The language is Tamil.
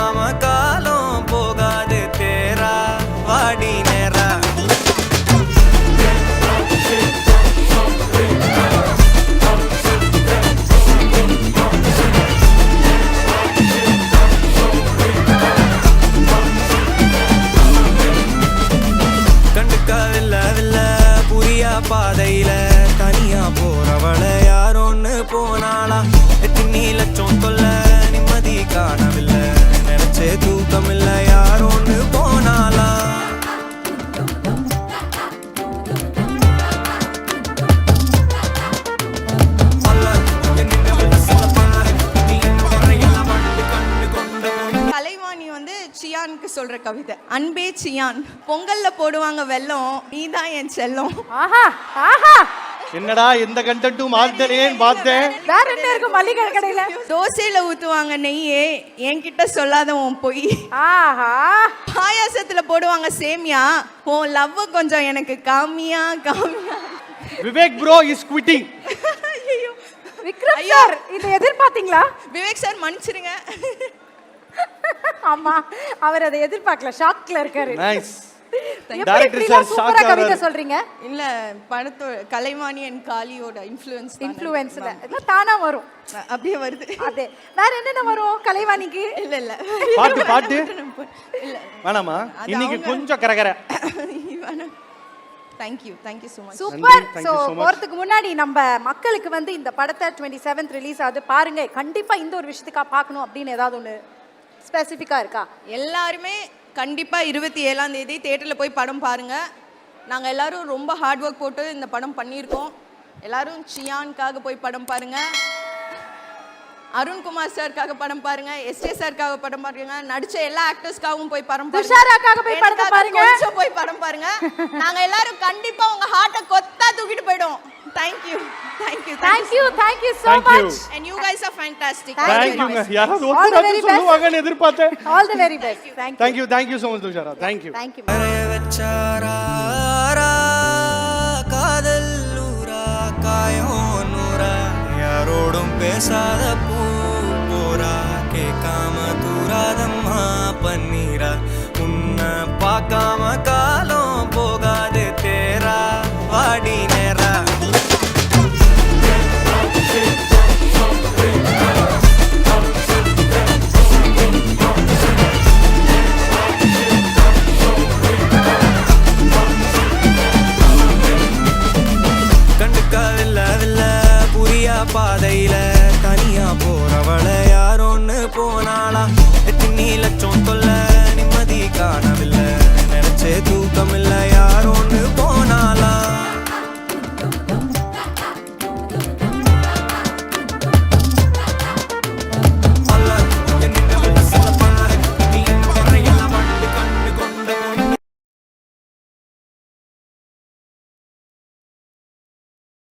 பார்க்காம காலம் போகாது தேரா வாடி நேரா. பாதையில தனியா போறவள யாரோன்னு போனாளா. எத்தனை லட்சம் தொல்ல நிம்மதி காணவில்லை, நினைச்சே தூக்கம் இல்ல யாரோன்னு போனாளா. கலைவாணி வந்து சியானுக்கு சொல்ற கவிதை. அன்பே சியான், பொங்கல்ல போடுவாங்க வெல்லம், நீதான் என் செல்லம். ஆஹா ஆஹா, என்னடா எந்த கண்டென்ட்டும் மாத்தலேன்னு பார்த்தேன். வேற என்ன இருக்கு மல்லிகை கடையில? தோசையில ஊத்துவாங்க நெய்யே, என்கிட்ட சொல்லாத உன் பொய். ஆஹா, பாயாசத்துல போடுவாங்க சேமியா, உன் லவ் கொஞ்சம் எனக்கு காமியா காமியா. Vivek bro is quitting. Vikram sir இதை எதிர்பார்த்தீங்களா? விவேக் சார் மன்னிச்சிருங்க. ஆமா, அவர் அதை எதிர்பார்க்கல, ஷாக்ல இருக்காரு. நைஸ். டைரக்டர் சார் சூப்பரா கவிதை சொல்றீங்க. இல்ல படத்தோ கலைவாணி அண்ட் காளியோட இன்ஃப்ளூயன்ஸ்ல எல்லாம் தானா வரும், அப்படியே வருது. அதே வேற என்னென்ன வரும் கலைவாணிக்கு? இல்ல இல்ல பாட்டு இல்ல வேணாமா, இன்னைக்கு கொஞ்சம் கரகர. Thank you so much. Super. So போறதுக்கு முன்னாடி நம்ம மக்களுக்கு வந்து இந்த படத்தை 27th ரிலீஸ் ஆகுது பாருங்க, கண்டிப்பா இந்த ஒரு விஷயத்துக்கா பார்க்கணும் அப்படின்னு ஏதாவது ஒன்று ஸ்பெசிஃபிக்கா இருக்கா? எல்லாருமே கண்டிப்பா 27ஆம் தேதி தியேட்டர்ல போய் படம் பாருங்க. நாங்க எல்லாரும் ரொம்ப ஹார்ட் ஒர்க் போட்டு இந்த படம் பண்ணியிருக்கோம். எல்லாரும் சியானுக்காக போய் படம் பாருங்க, அருண்குமார் சாருக்காக படம் பாருங்க, எஸ்ஏ சாருக்காக படம் பாருங்க, நடிச்ச எல்லா ஆக்டர்ஸ்க்காகவும் போய் படம் பாருங்க, துஷாராக்காக போய் படம் பாருங்க, கொஞ்சம் போய் படம் பாருங்க. நாங்க எல்லாரும் கண்டிப்பா உங்க ஹார்ட்டை கொத்தா தூக்கிட்டு போய்டும். Thank you so much, and you guys are fantastic. Thank you. யாராவது ஒருத்தர் சொல்லுவாங்கன்னு எதிர்பார்த்தேன். All the very best. Thank you so much Dushara. Thank you. வச்சாரா காதல் ஊரா காயம் நூரா, யாரோடும் பேசாத பூ போரா, கேட்காம தூராதம்மா பன்னீரா, உன்னை பார்க்காம காலம் போகாது தேரா வாடி நேரா. பாதையில தனியா போறவள யாரோன்னு போனாளா. எத்தனை லட்சம் தொல்ல நிம்மதி காணவில்லை, நினைச்சே